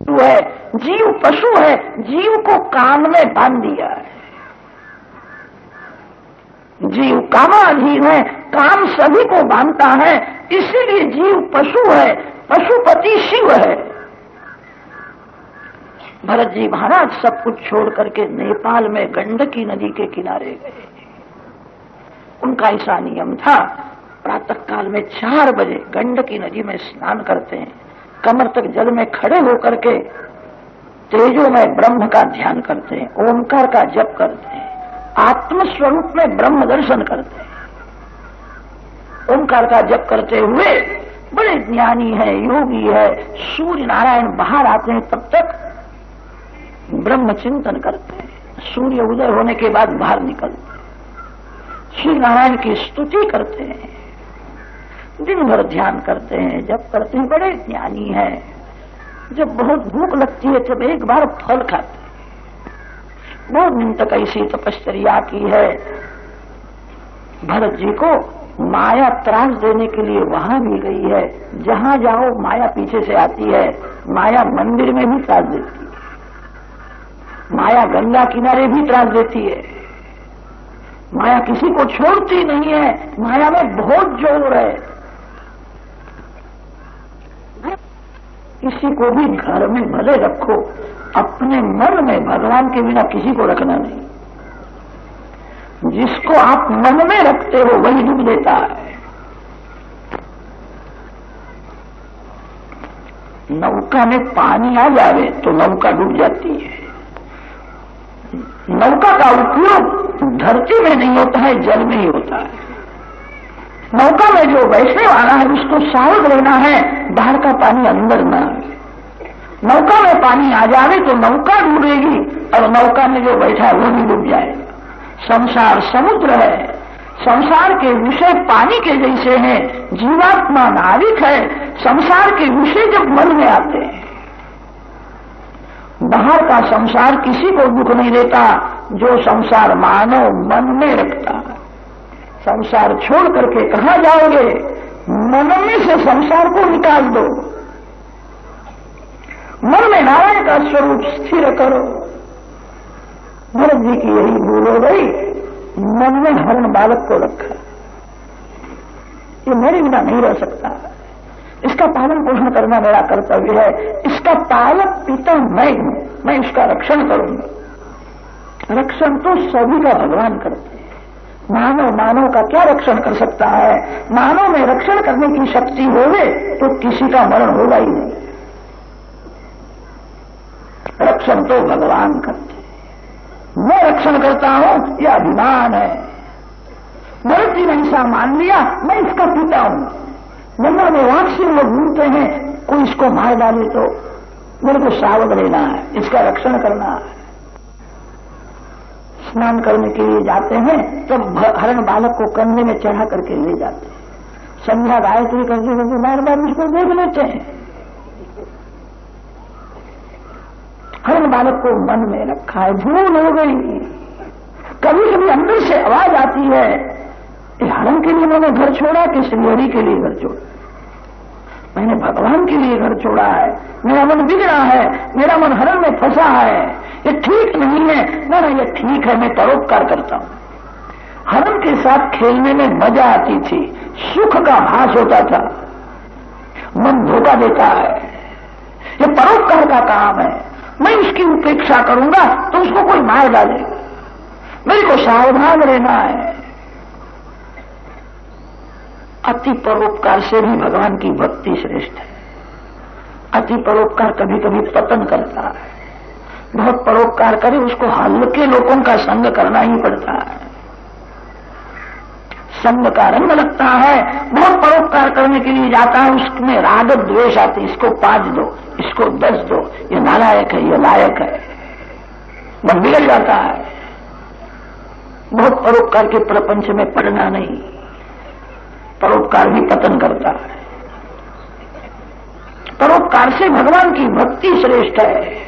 पशु है, जीव पशु है, जीव को काम में बांध दिया है। जीव कामाधीन है, काम सभी को बांधता है, इसीलिए जीव पशु है, पशुपति शिव है। भरत जी महाराज सब कुछ छोड़ करके नेपाल में गंडकी नदी के किनारे गए। उनका ऐसा नियम था, प्रातः काल में 4 बजे गंडकी नदी में स्नान करते हैं, कमर तक जल में खड़े होकर के तेजो में ब्रह्म का ध्यान करते हैं, ओंकार का जप करते हैं, आत्मस्वरूप में ब्रह्म दर्शन करते हैं। ओंकार का जप करते हुए बड़े ज्ञानी है, योगी है, सूर्य नारायण बाहर आते हैं तब तक ब्रह्म चिंतन करते हैं। सूर्य उदय होने के बाद बाहर निकलते हैं, श्री नारायण की स्तुति करते हैं, दिन भर ध्यान करते हैं, जप करते हैं, बड़े ज्ञानी है। जब बहुत भूख लगती है तब एक बार फल खाते हैं। बहुत दिन तक ऐसी तपश्चर्या की है। भरत जी को माया त्रास देने के लिए वहां भी गई है। जहां जाओ माया पीछे से आती है। माया मंदिर में भी त्रास देती है, माया गंगा किनारे भी त्रास देती है। माया किसी को छोड़ती नहीं है, माया में बहुत जोर है। किसी को भी घर में भले रखो, अपने मन में भगवान के बिना किसी को रखना नहीं। जिसको आप मन में रखते हो वही डूब देता है। नौका में पानी आ जाए तो नौका डूब जाती है। नौका का उपयोग धरती में नहीं होता है, जल में ही होता है। नौका में जो बैठने वाला है उसको सावध रहना है, बाहर का पानी अंदर न आए। नौका में पानी आ जाए तो नौका डूबेगी और नौका में जो बैठा है वो भी डूब जाएगा। संसार समुद्र है, संसार के विषय पानी के जैसे हैं, जीवात्मा नाविक है। संसार के विषय जब मन में आते हैं, बाहर का संसार किसी को दुख नहीं देता। जो संसार मानव मन में रखता है, संसार छोड़ करके कहां जाओगे? मन में से संसार को निकाल दो, मन में नारायण का स्वरूप स्थिर करो। भरत जी की यही भूल हो गई, मन में हरण बालक को रखा। ये मेरे बिना नहीं रह सकता, इसका पालन पोषण करना मेरा कर्तव्य है। इसका पालक पिता मैं हूं, मैं इसका रक्षण करूंगा। रक्षण तो सभी का भगवान करते हैं। मानव का क्या रक्षण कर सकता है? मानव में रक्षण करने की शक्ति होवे तो किसी का मरण होगा ही नहीं। रक्षण तो भगवान करते हैं, मैं रक्षण करता हूं, यह अभिमान है। भरत जी ने ऐसा मान लिया, मैं इसका पिता हूं। गंगा में वापसी लोग घूमते हैं, कोई इसको मार डाले तो मेरे को सावध रहना है, इसका रक्षण करना है। स्नान करने के लिए जाते हैं तब हरण बालक को कंधे में चढ़ा करके ले जाते हैं। संध्या गायत्री करते करते बार बार उसको देख लेते हैं। हरण बालक को मन में रखा है, भूल हो गई। कभी कभी अंदर से आवाज आती है, हरण के लिए मैंने घर छोड़ा कि श्रीहरि के लिए घर छोड़ा? मैंने भगवान के लिए घर छोड़ा है। मेरा मन बिगड़ा है, मेरा मन हरण में फंसा है, ये ठीक नहीं है। ना ये ठीक है, मैं परोपकार करता हूं। हरण के साथ खेलने में मजा आती थी, सुख का भास होता था। मन धोखा देता है, ये परोपकार का काम है। मैं उसकी उपेक्षा करूंगा तो उसको कोई मार डालेगा, मेरे को सावधान रहना है। अति परोपकार से भी भगवान की भक्ति श्रेष्ठ है। अति परोपकार कभी कभी पतन करता है। बहुत परोपकार करे उसको हल्के लोगों का संग करना ही पड़ता है, संग का रंग लगता है। बहुत परोपकार करने के लिए जाता है, उसमें राग द्वेष आते, इसको 5 दो, इसको 10 दो, ये नालायक है, ये लायक है, मन बिगड़ जाता है। बहुत परोपकार के प्रपंच में पड़ना नहीं, परोपकार भी पतन करता है। परोपकार से भगवान की भक्ति श्रेष्ठ है।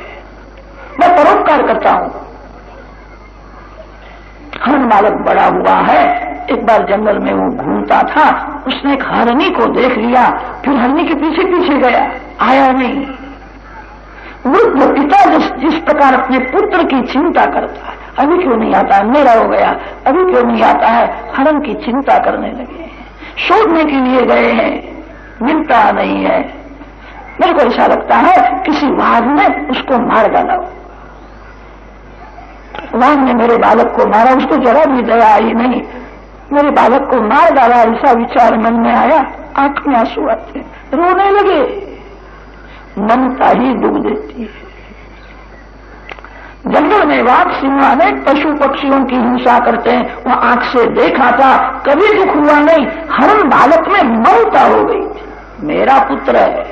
मैं परोपकार करता हूं। हरण बालक बड़ा हुआ है। एक बार जंगल में वो घूमता था, उसने एक हरनी को देख लिया, फिर हरनी के पीछे पीछे गया, आया नहीं। वृद्ध पिता जिस प्रकार अपने पुत्र की चिंता करता है, अभी क्यों नहीं आता, मेरा हो गया, अभी क्यों नहीं आता है, हरण की चिंता करने लगे हैं, शोधने के लिए गए हैं, मिलता नहीं है। मेरे को ऐसा लगता है किसी वाघ ने उसको मार डाला, वाघ ने मेरे बालक को मारा, उसको जरा भी दया आई नहीं, मेरे बालक को मार डाला, ऐसा विचार मन में आया, आंख में आंसू आते, रोने लगे। ममता ही डूब देती है। जंगल में वाघ सिंह अनेक पशु पक्षियों की हिंसा करते हैं, वह आंख से देखा था, कभी दुख हुआ नहीं। हरण बालक में ममता हो गई थी, मेरा पुत्र है,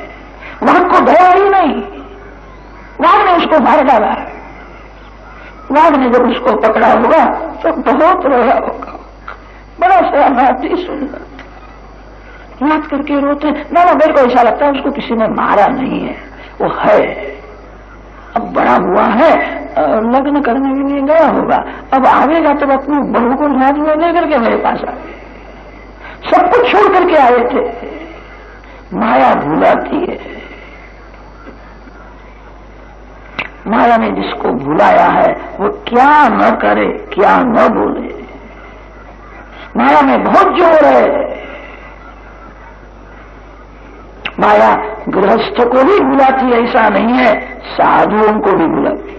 वाघ को दया ही नहीं, वाघ ने उसको मार डाला है। वाघ ने जब उसको पकड़ा होगा तो बहुत रोया होगा, बड़ा सा अति सुंदर याद करके रोते। ना मेरे को ऐसा लगता है उसको किसी ने मारा नहीं है, वो है, अब बड़ा हुआ है, लग्न करने के लिए गया होगा, अब आवेगा तो अपनी बहू को हाथ में लेकर के मेरे पास आए। सब कुछ छोड़ करके आए थे, माया भुलाती है। माया ने जिसको भुलाया है वो क्या न करे, क्या न बोले। माया में बहुत जोर है। माया गृहस्थ को भी भुलाती, ऐसा नहीं है, साधुओं को भी भुलाती।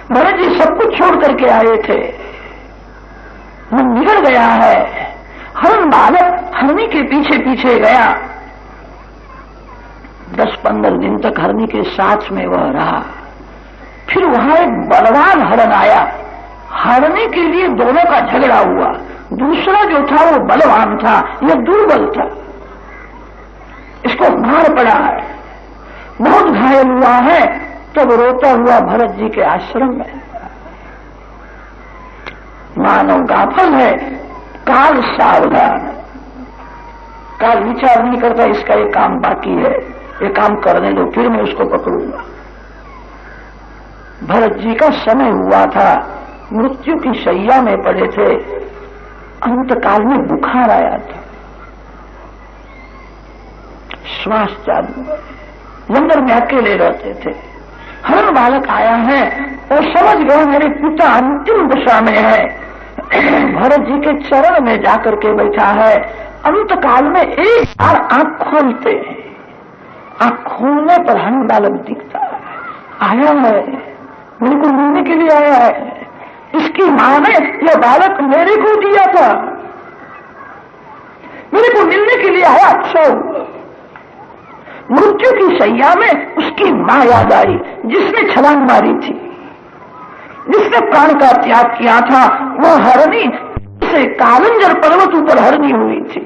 भरत जी सब कुछ छोड़ करके आए थे, मन बिगड़ गया है। हरण बालक हरनी के पीछे पीछे गया, 10-15 दिन तक हरनी के साथ में वह रहा। फिर वहां एक बलवान हरण आया, हरने के लिए दोनों का झगड़ा हुआ। दूसरा जो था वो बलवान था, यह दुर्बल था, इसको मार पड़ा है, बहुत घायल हुआ है। तब रोता हुआ भरत जी के आश्रम में, मानव गाफल है, काल सावधान, काल विचार नहीं करता इसका ये काम बाकी है, ये काम करने दो, फिर मैं उसको पकड़ूंगा। भरत जी का समय हुआ था, मृत्यु की शैया में पड़े थे, अंतकाल में बुखार आया था, श्वास चालू, जंगल में अकेले रहते थे। हरण बालक आया है और समझ गए मेरे पिता अंतिम दशा में है, भरत जी के चरण में जाकर के बैठा है। अंतकाल में एक बार आंख खोलते हैं, आंख खोलने पर हरण बालक दिखता है, आया है, मेरे को मिलने के लिए आया है। इसकी मां ने यह बालक मेरे को दिया था, मेरे को मिलने के लिए आया, अच्छा हुआ। मृत्यु की शैया में उसकी मां याद आई, जिसने छलांग मारी थी, जिसने प्राण का त्याग किया था। वह हरणी से कालंजर पर्वत ऊपर हरणी हुई थी।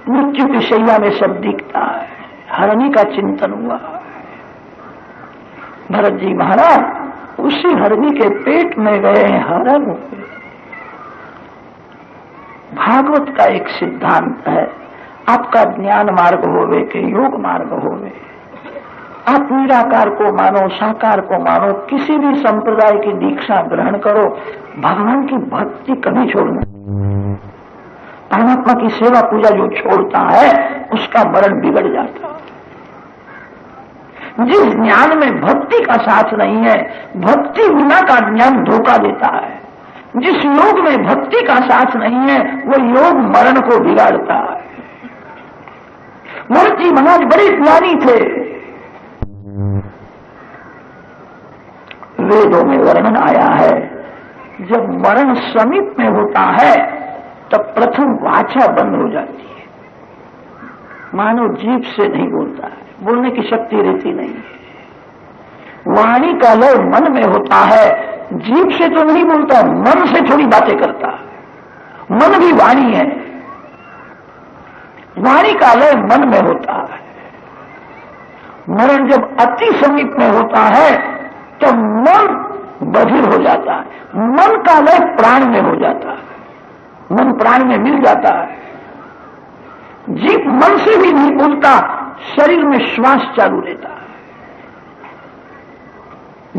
मृत्यु की शैया में सब दिखता है, हरणी का चिंतन हुआ। भरत जी महाराज उसी हरणी के पेट में गए, हरण हुए। भागवत का एक सिद्धांत है, आपका ज्ञान मार्ग होवे कि योग मार्ग होवे, आप निराकार को मानो, साकार को मानो, किसी भी संप्रदाय की दीक्षा ग्रहण करो, भगवान की भक्ति कभी छोड़ना। परमात्मा की सेवा पूजा जो छोड़ता है उसका मरण बिगड़ जाता है। जिस ज्ञान में भक्ति का साथ नहीं है, भक्ति बिना का ज्ञान धोखा देता है। जिस योग में भक्ति का साथ नहीं है वो योग मरण को बिगाड़ता है। भरत जी महाराज बड़े ज्ञानी थे। वेदों में वर्णन आया है, जब मरण समीप में होता है तब प्रथम वाचा बंद हो जाती है, मानव जीभ से नहीं बोलता है, बोलने की शक्ति रहती नहीं है। वाणी का लय मन में होता है, जीभ से तो नहीं बोलता, मन से थोड़ी बातें करता है। मन भी वाणी है, वाणी का लय मन में होता है। मरण जब अति समीप में होता है तो मन बधिर हो जाता है, मन का लय प्राण में हो जाता है, मन प्राण में मिल जाता है। जीभ मन से भी नहीं बोलता, शरीर में श्वास चालू रहता है।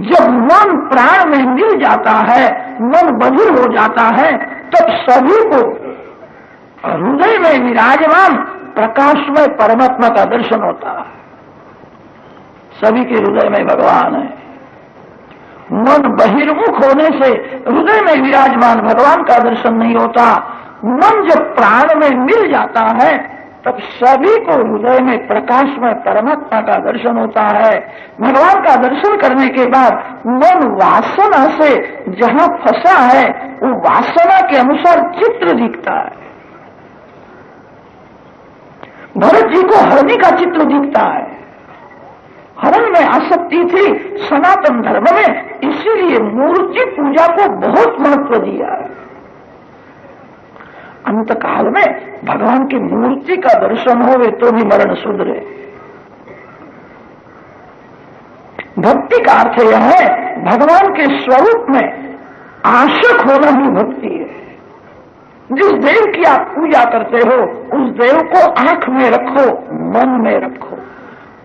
जब मन प्राण में मिल जाता है, मन बधिर हो जाता है, तब सभी को और हृदय में विराजमान प्रकाशमय परमात्मा का दर्शन होता है। सभी के हृदय में भगवान है। मन बहिर्मुख होने से हृदय में विराजमान भगवान का दर्शन नहीं होता। मन जब प्राण में मिल जाता है तब सभी को हृदय में प्रकाश में परमात्मा का दर्शन होता है। भगवान का दर्शन करने के बाद मन वासना से जहां फंसा है वो वासना के अनुसार चित्र दिखता है। भरत जी को हरणी का चित्र दिखता है। हरण में आसक्ति थी सनातन धर्म में, इसीलिए मूर्ति पूजा को बहुत महत्व दिया है। अंतकाल में भगवान की मूर्ति का दर्शन होवे तो भी मरण सुधरे। भक्ति का अर्थ यह है भगवान के स्वरूप में आशक होना ही भक्ति है। जिस देव की आप पूजा करते हो उस देव को आंख में रखो, मन में रखो।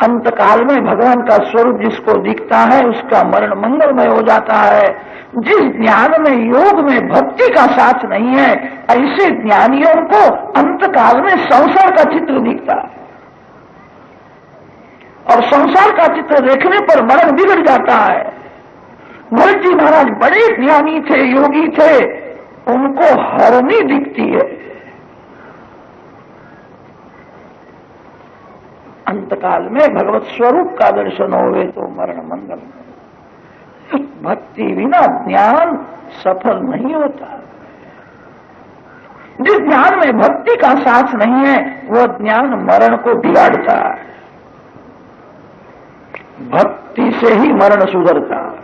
अंतकाल में भगवान का स्वरूप जिसको दिखता है उसका मरण मंगलमय हो जाता है। जिस ज्ञान में योग में भक्ति का साथ नहीं है ऐसे ज्ञानियों को अंतकाल में संसार का चित्र दिखता है और संसार का चित्र देखने पर मरण बिगड़ जाता है। भरत जी महाराज बड़े ज्ञानी थे, योगी थे, उनको हरणी दिखती है। अंतकाल में भगवत स्वरूप का दर्शन होवे तो मरण मंगल। भक्ति बिना ज्ञान सफल नहीं होता। जिस ज्ञान में भक्ति का साथ नहीं है वह ज्ञान मरण को बिगाड़ता है। भक्ति से ही मरण सुधरता है।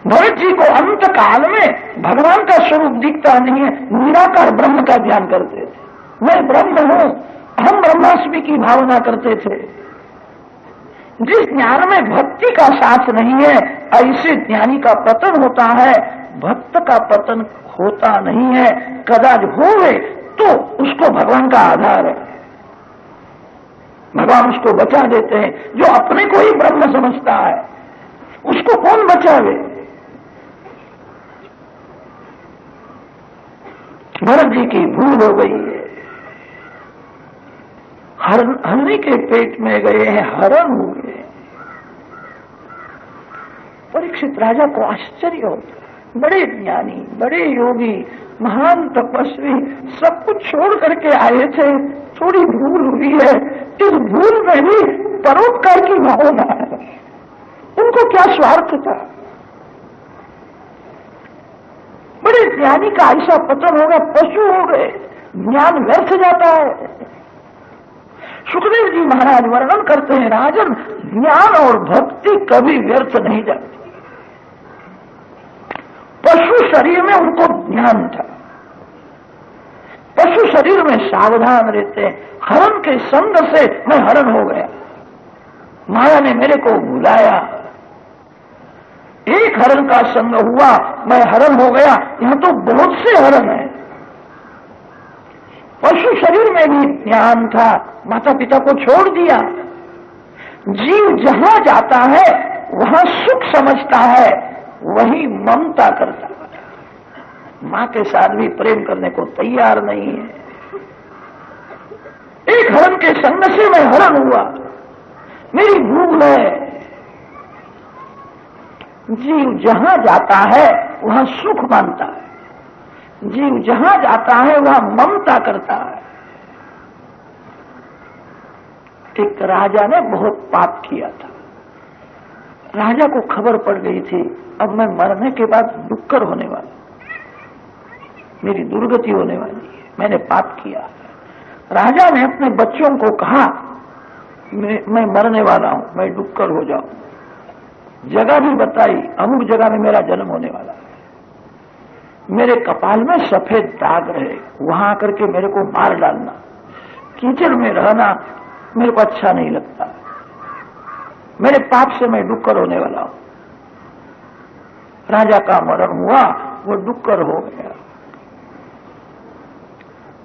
भरत जी को अंतकाल में भगवान का स्वरूप दिखता नहीं है, निराकार ब्रह्म का ध्यान करते थे। मैं ब्रह्म हूं, हम ब्रह्मास्मि की भावना करते थे। जिस ज्ञान में भक्ति का साथ नहीं है ऐसे ज्ञानी का पतन होता है, भक्त का पतन होता नहीं है। कदाच होवे तो उसको भगवान का आधार है, भगवान उसको बचा देते हैं। जो अपने को ही ब्रह्म समझता है उसको कौन बचावे। भरत जी की भूल हो गई है। हरणी के पेट में गए हैं, हरण हुए। परीक्षित राजा को आश्चर्य होता। बड़े ज्ञानी, बड़े योगी, महान तपस्वी सब कुछ छोड़ करके आए थे, थोड़ी भूल हुई है। इस भूल में भी परोपकार की भावना है। उनको क्या स्वार्थ था। बड़े ज्ञानी का ऐसा पतन हो गया, पशु हो गए, ज्ञान व्यर्थ जाता है। सुखदेव जी महाराज वर्णन करते हैं, राजन ज्ञान और भक्ति कभी व्यर्थ नहीं जाती। पशु शरीर में उनको ज्ञान था, पशु शरीर में सावधान रहते हैं। हरण के संग से मैं हरण हो गया, माया ने मेरे को भुलाया। एक हरण का संग हुआ, मैं हरण हो गया। यहां तो बहुत से हरण है। पशु शरीर में भी ज्ञान था, माता पिता को छोड़ दिया। जीव जहां जाता है वहां सुख समझता है, वही ममता करता है। मां के साथ भी प्रेम करने को तैयार नहीं है। एक हरण के संग से मैं हरण हुआ, मेरी भूल है। जीव जहां जाता है वहां सुख मानता है, जीव जहां जाता है वहां ममता करता है। एक राजा ने बहुत पाप किया था। राजा को खबर पड़ गई थी अब मैं मरने के बाद डुक्कर होने वाला, मेरी दुर्गति होने वाली है, मैंने पाप किया। राजा ने अपने बच्चों को कहा मैं मरने वाला हूं, मैं डुक्कर हो जाऊं। जगह भी बताई, अमुक जगह में मेरा जन्म होने वाला है, मेरे कपाल में सफेद दाग रहे, वहां आकर के मेरे को मार डालना। कीचड़ में रहना मेरे को अच्छा नहीं लगता, मेरे पाप से मैं डुक्कर होने वाला हूं। राजा का मरण हुआ, वो डुक्कर हो गया।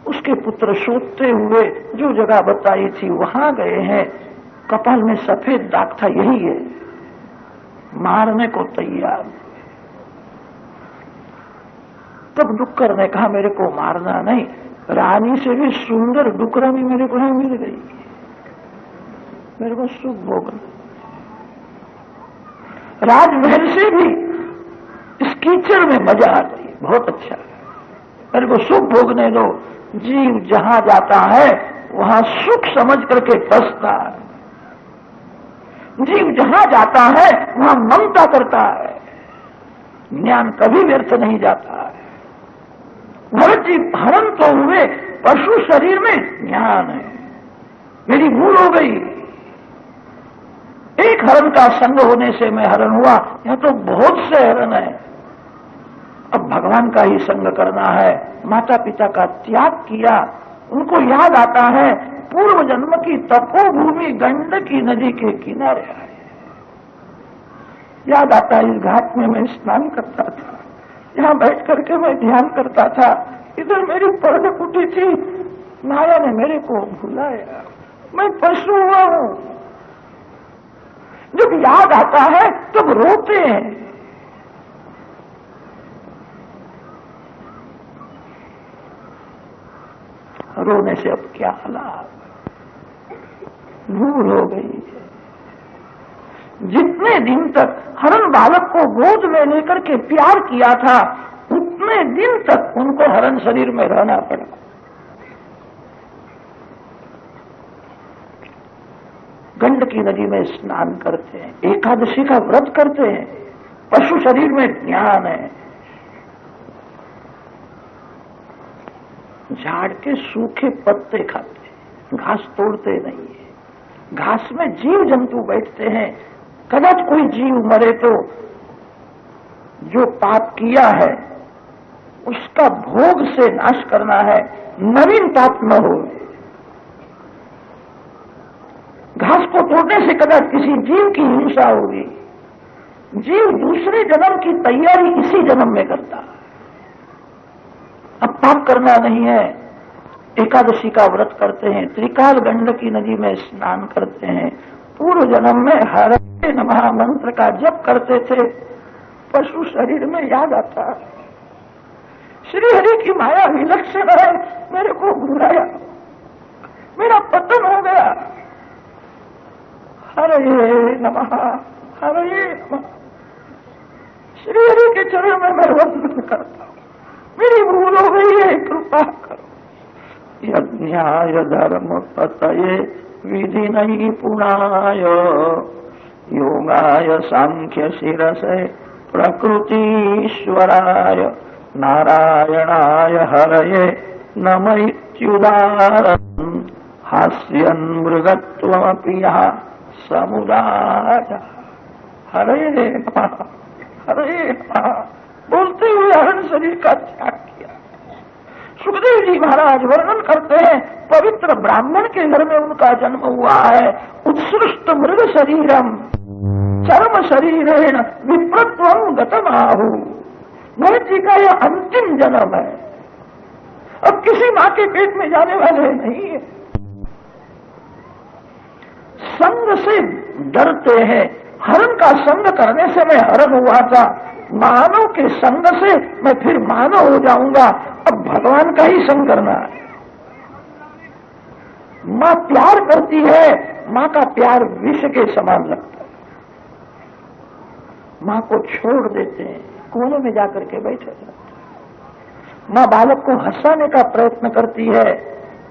उसके पुत्र सोते हुए जो जगह बताई थी वहां गए हैं, कपाल में सफेद दाग था, यही है, मारने को तैयार। तब डुक्कर ने कहा मेरे को मारना नहीं, रानी से भी सुंदर डुकरानी मेरे को नहीं मिल गई, मेरे को सुख भोगना। राजमहल से भी इस कीचड़ में मजा आ गई, बहुत अच्छा, मेरे को सुख भोगने दो। जीव जहां जाता है वहां सुख समझ करके बसता है, जीव जहां जाता है वहां ममता करता है, ज्ञान कभी व्यर्थ नहीं जाता है। भरत जी हरण तो हुए, पशु शरीर में ज्ञान है, मेरी भूल हो गई, एक हरण का संग होने से मैं हरण हुआ, यहां तो बहुत से हरण है। अब भगवान का ही संग करना है। माता पिता का त्याग किया, उनको याद आता है पूर्व जन्म की तपोभूमि गंडकी नदी के किनारे आए, याद आता है इस घाट में मैं स्नान करता था, यहाँ बैठ करके मैं ध्यान करता था, इधर मेरी पर्ण कुटी थी, माया ने मेरे को भुलाया, मैं पशु हुआ हूं। जब याद आता है तब रोते हैं। रोने से अब क्या लाभ, भूल हो गई। जितने दिन तक हरण बालक को गोद में लेकर के प्यार किया था, उतने दिन तक उनको हरण शरीर में रहना पड़ा। गंडकी नदी में स्नान करते हैं, एकादशी का व्रत करते हैं, पशु शरीर में ज्ञान है। झाड़ के सूखे पत्ते खाते हैं, घास तोड़ते नहीं है। घास में जीव जंतु बैठते हैं, कदाच कोई जीव मरे तो जो पाप किया है उसका भोग से नाश करना है, नवीन पाप न हो। घास को तोड़ने से कदाच किसी जीव की हिंसा होगी। जीव दूसरे जन्म की तैयारी इसी जन्म में करता है। अब पाप करना नहीं है, एकादशी का व्रत करते हैं, त्रिकाल गंडकी नदी में स्नान करते हैं, पूर्व जन्म में हरे नमः मंत्र का जप करते थे, पशु शरीर में याद आता है। श्री हरि की माया विलक्षण है, मेरे को भुलाया, मेरा पतन हो गया। हरे नमः, हरे नमः, श्री हरि के चरण में मैं वंदन करता हूं, मेरी भूल हो गई है, कृपा करो। यज्ञाय धर्म पतये विधि नहीं पुणाय, योगाय सांख्य शिरसे प्रकृतीश्वराय, नारायणाय हरये नमैत्युदारम्, हास्यन् मृगत्वमपि यः समुदाय। हरे नमः, हरे नमः बोलते हुए हरण शरीर का त्याग किया। सुखदेव जी महाराज वर्णन करते हैं, पवित्र ब्राह्मण के घर में उनका जन्म हुआ है। उत्सृष्ट मृग शरीरम चर्म शरीरेण विप्रत्वं गतमाहु। भरत जी का यह अंतिम जन्म है, अब किसी मां के पेट में जाने वाले नहीं है। संग से डरते हैं, हरण का संग करने से मैं हरण हुआ था, मानव के संग से मैं फिर मानव हो जाऊंगा, अब भगवान का ही संग करना है। मां प्यार करती है, मां का प्यार विष के समान लगता है। मां को छोड़ देते हैं, कोने में जाकर के बैठे रहते हैं। मां बालक को हंसाने का प्रयत्न करती है,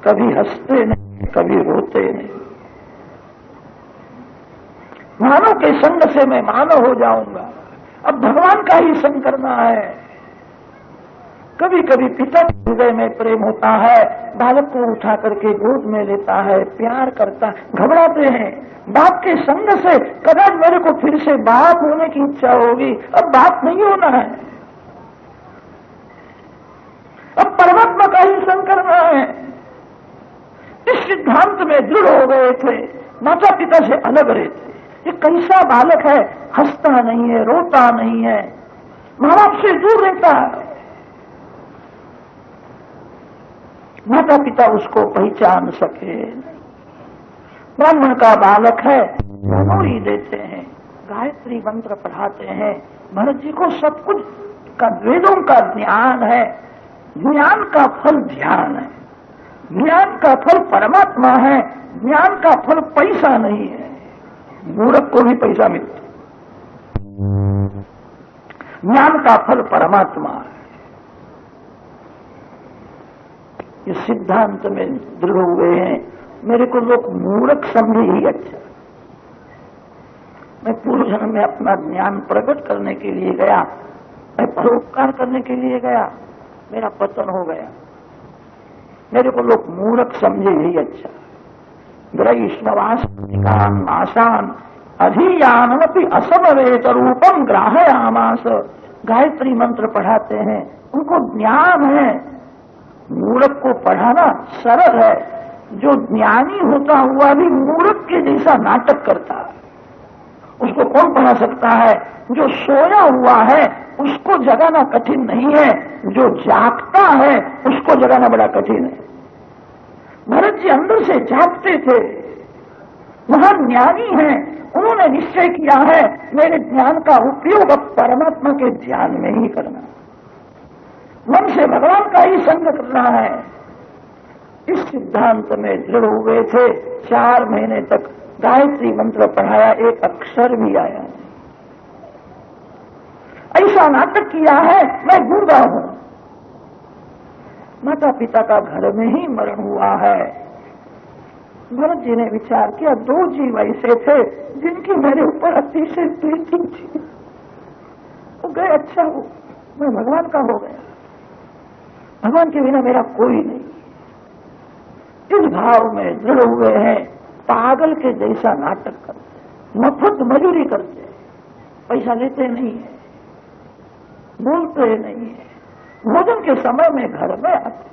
कभी हंसते नहीं, कभी रोते नहीं। मानव के संग से मैं मानव हो जाऊंगा, अब भगवान का ही संग करना है। कभी कभी पिता के हृदय में प्रेम होता है, बालक को उठा करके गोद में लेता है, प्यार करता, घबराते हैं। बाप के संग से कदाच मेरे को फिर से बाप होने की इच्छा होगी, अब बाप नहीं होना है, अब परमात्मा का ही संग करना है। इस सिद्धांत में दृढ़ हो गए थे, माता पिता से अलग रहते। ये कैसा बालक है, हंसता नहीं है, रोता नहीं है, माँ बाप से दूर रहता है। माता पिता उसको पहचान सके। ब्राह्मण का बालक है, दोनों ही देते हैं, गायत्री मंत्र पढ़ाते हैं। भरत जी को सब कुछ का वेदों का ज्ञान है। ज्ञान का फल ध्यान है, ज्ञान का फल परमात्मा है, ज्ञान का फल पैसा नहीं है। मूर्ख को भी पैसा मिलता, ज्ञान का फल परमात्मा है। ये सिद्धांत में दृढ़ हुए हैं। मेरे को लोग मूर्ख समझे ही अच्छा। मैं पूर्व जन्म में अपना ज्ञान प्रकट करने के लिए गया, मैं परोपकार करने के लिए गया, मेरा पतन हो गया। मेरे को लोग मूर्ख समझे ही अच्छा। ग्रहीष्णवासन आसान अधियानमपि असमवेत रूपम ग्राहयामास। गायत्री मंत्र पढ़ाते हैं, उनको ज्ञान है। मूर्ख को पढ़ाना सरल है। जो ज्ञानी होता हुआ भी मूर्ख के जैसा नाटक करता है, उसको कौन पढ़ा सकता है? जो सोया हुआ है उसको जगाना कठिन नहीं है, जो जागता है उसको जगाना बड़ा कठिन है। भरत जी अंदर से जागते थे, महान ज्ञानी हैं, उन्होंने निश्चय किया है मेरे ज्ञान का उपयोग अब परमात्मा के ध्यान में ही करना, मन से भगवान का ही संग करना है। इस सिद्धांत में दृढ़ हुए थे। 4 महीने तक गायत्री मंत्र पढ़ाया, एक अक्षर भी आया नहीं। ऐसा नाटक किया है मैं गूंगा हूं। माता पिता का घर में ही मरण हुआ है। भरत जी ने विचार किया, 2 जीव ऐसे थे जिनकी मेरे ऊपर अतिशय प्रीति थी, वो गए, अच्छा हो, मैं भगवान का हो गया, भगवान के बिना मेरा कोई नहीं। इस भाव में दृढ़ हुए हैं। पागल के जैसा नाटक करते, मफत मजूरी करते, पैसा लेते नहीं है, बोलते नहीं है, भोजन के समय में घर में आते,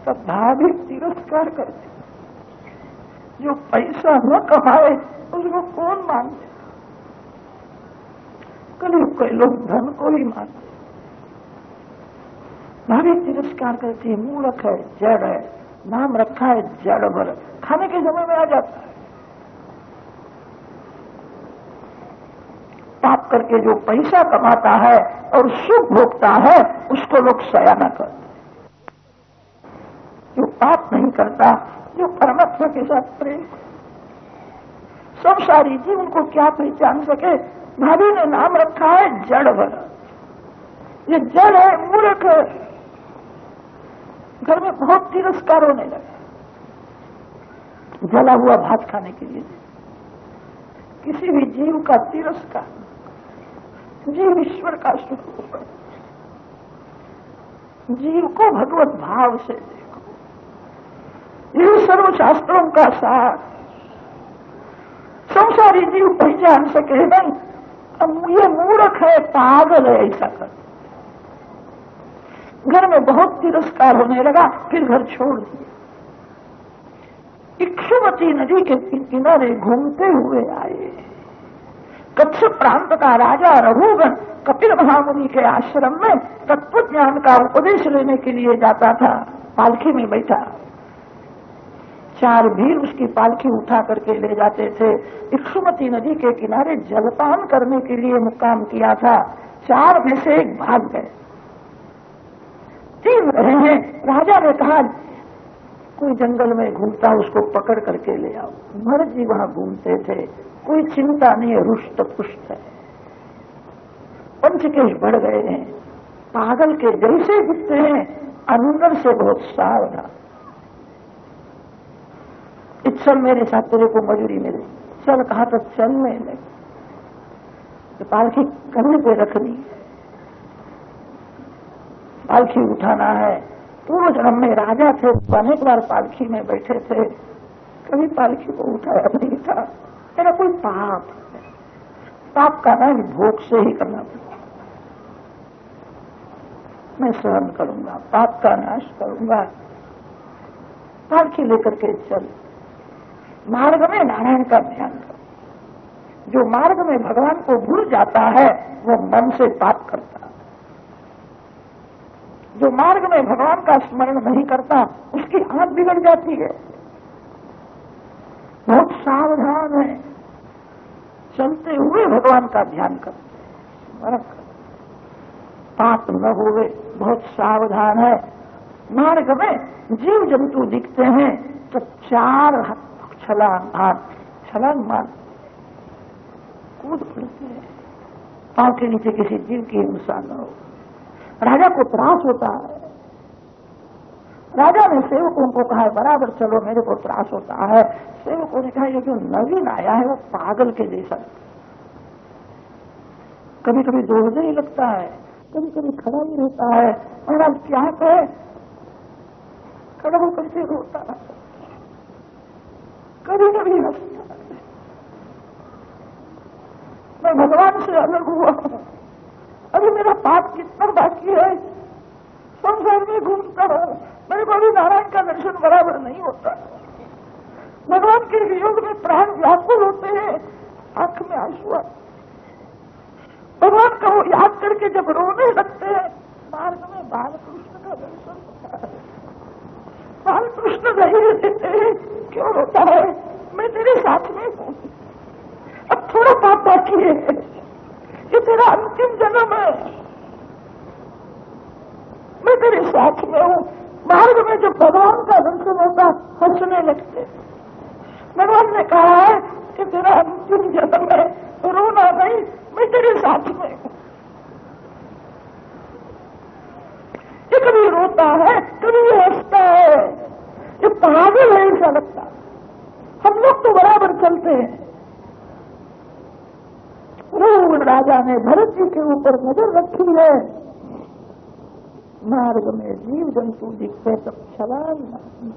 तब भाभी तिरस्कार करते। जो पैसा न कमाए उसको कौन मानते? कलयुग के लोग धन को ही मानते। भाभी तिरस्कार करती है, मूर्ख है, जड़ है, नाम रखा है जड़ भर, खाने के समय में आ जाता है। पाप करके जो पैसा कमाता है और सुख भोगता है उसको लोग सयाना करते। जो पाप नहीं करता, जो परमात्मा के साथ प्रेम, सब सारी जीव उनको क्या पहचान सके? भाभी ने नाम रखा है जड़ भर, ये जड़ है, मूर्ख है। घर में बहुत तिरस्कार होने लगा। जला हुआ भात खाने के लिए किसी भी जीव का तिरस्कार, जीव ईश्वर का स्वरूप है। जीव को भगवत भाव से देखो, ये सर्वशास्त्रों का सार। संसारी जीव पहचान सके नहीं, अब ये मूर्ख है, पागल है, ऐसा कर। घर में बहुत तिरस्कार होने लगा, फिर घर छोड़ दिया। इक्षुमती नदी के किनारे घूमते हुए आए। कच्छ प्रांत का राजा रघुगण कपिल महामुनि के आश्रम में तत्व ज्ञान का उपदेश लेने के लिए जाता था। पालकी में बैठा, 4 भील उसकी पालकी उठा करके ले जाते थे। इक्षुमती नदी के किनारे जलपान करने के लिए मुकाम किया था। 4 में से 1 भाग गए, 3 रहे हैं। राजा ने कहा कोई जंगल में घूमता उसको पकड़ करके ले आओ। भरत जी वहां घूमते थे, कोई चिंता नहीं है, रुष्ट पुष्ट है। पंचकेश बढ़ गए हैं, पागल के जैसे दिखते हैं, अंदर से बहुत सावधान। चल मेरे साथ, तेरे को मजूरी मिले। चल कहा तो चलने लगे। तो पालकी कंधे पे रखनी है, पालकी उठाना है। पूर्व जन्म में राजा थे, अनेक बार पालकी में बैठे थे, कभी पालकी को उठाया नहीं था। मेरा कोई पाप है, पाप का नाश भोग से ही करना पड़ता। मैं सहन करूंगा, पाप का नाश करूंगा। पालकी लेकर के चल। मार्ग में नारायण का ध्यान करो। जो मार्ग में भगवान को भूल जाता है वो मन से पाप करता है। जो मार्ग में भगवान का स्मरण नहीं करता उसकी आंख बिगड़ जाती है। बहुत सावधान है, चलते हुए भगवान का ध्यान करते, स्मरण करते। पाप न होवे, बहुत सावधान है। मार्ग में जीव जंतु दिखते हैं तो 4 छलांग मार कूद पड़ते हैं, पांव के नीचे किसी जीव की हिंसा न हो। राजा को त्रास होता है। राजा ने सेवकों को कहा बराबर चलो, मेरे को त्रास होता है। सेवकों ने कहा ये जो नवीन आया है वो पागल के जैसा, कभी कभी दौड़ने ही लगता है, कभी कभी खड़ा ही रहता है। महाराज क्या कहे, खड़ा होकर के रोता है, कभी कभी हंसता है। मैं भगवान से अलग हुआ हूं, अभी मेरा पाप कितना बाकी है, संसार में घूमता हूं, मेरे को भी नारायण का दर्शन बराबर नहीं होता। भगवान के वियोग में प्राण व्याकुल होते हैं, आंख में आंसू आते। भगवान को याद करके जब रोने लगते हैं, मार्ग में बालकृष्ण का दर्शन होता है। बालकृष्ण धैर्य देते हैं, क्यों रोता है, मैं तेरे साथ में हूं, अब थोड़ा पाप बाकी है, ये तेरा अंतिम जन्म है, मैं तेरे साथ में हूं। मार्ग में जब भगवान का दर्शन होता हंसने लगते। भगवान ने कहा है कि तेरा अंतिम जन्म है, रोना नहीं, मैं तेरे साथ में हूं। ये कभी रोता है, कभी ये हंसता है, ये पागल है ऐसा लगता है। हम लोग तो बराबर चलते हैं। राजा ने भरत जी के ऊपर नजर रखी है। मार्ग में जीव जंतु दिखते तब छलांग मारनी,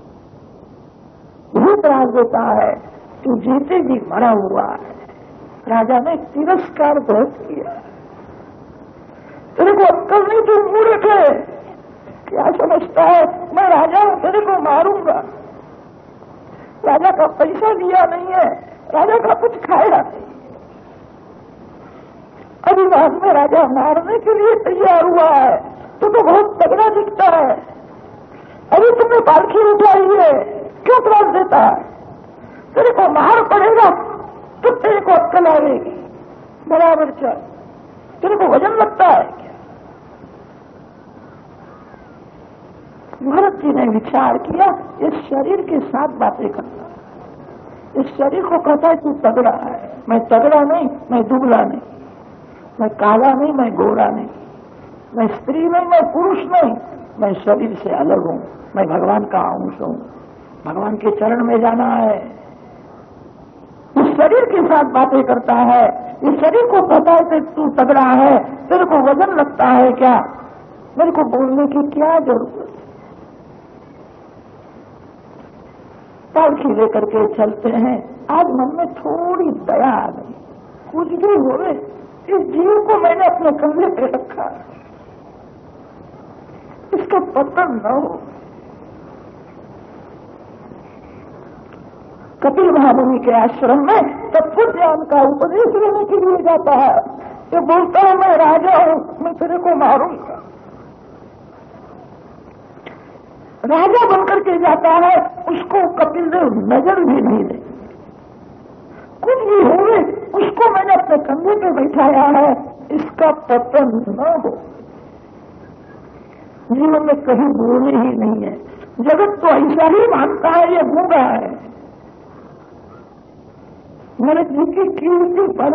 बहुत त्रास देता है। तू जीते जी मरा हुआ है। राजा ने तिरस्कार बहुत किया। तेरे को अक्कल नहीं, तू मूर्ख है, क्या समझता है मैं राजा हूं, तेरे को मारूंगा। राजा का पैसा लिया नहीं है, राजा का कुछ खाया नहीं। अभी बाद में राजा मारने के लिए तैयार हुआ है, तो बहुत तगड़ा दिखता है। अभी तुमने पालखी उठाई है, क्यों त्रास देता है, तेरे को मार पड़ेगा तो तेरे को अक्कल आएगी, बराबर चल, तेरे को वजन लगता है क्या। भरत जी ने विचार किया, इस शरीर के साथ बातें करता है, इस शरीर को कहता है तू तगड़ा है। मैं तगड़ा नहीं, मैं दुबला नहीं, मैं काला नहीं, मैं गोरा नहीं, मैं स्त्री नहीं, मैं पुरुष नहीं, मैं शरीर से अलग हूं, मैं भगवान का अंश हूं, भगवान के चरण में जाना है। इस शरीर के साथ बातें करता है। इस शरीर को पता है कि तू तगड़ा है, तेरे को वजन लगता है क्या, मेरे को बोलने की क्या जरूरत। पालकी लेकर के चलते हैं। आज मन में थोड़ी दया आ गई, कुछ भी हो रहे, इस जीव को मैंने अपने कंधे पे रखा, इसका पतन न हो। कपिल महामुनि के आश्रम में तत्व ज्ञान का उपदेश लेने के लिए जाता है। ये बोलता है मैं राजा हूं, मैं तेरे को मारूंगा। राजा बनकर के जाता है, उसको कपिल देव नजर भी नहीं दे। कुछ भी हो गए, उसको मैंने अपने कंधे पे बैठाया है, इसका पतन न हो। जीवन में कहीं बोलने ही नहीं है। जगत तो ऐसा ही मानता है ये गूंगा है। भरत जी की कीर्ति पर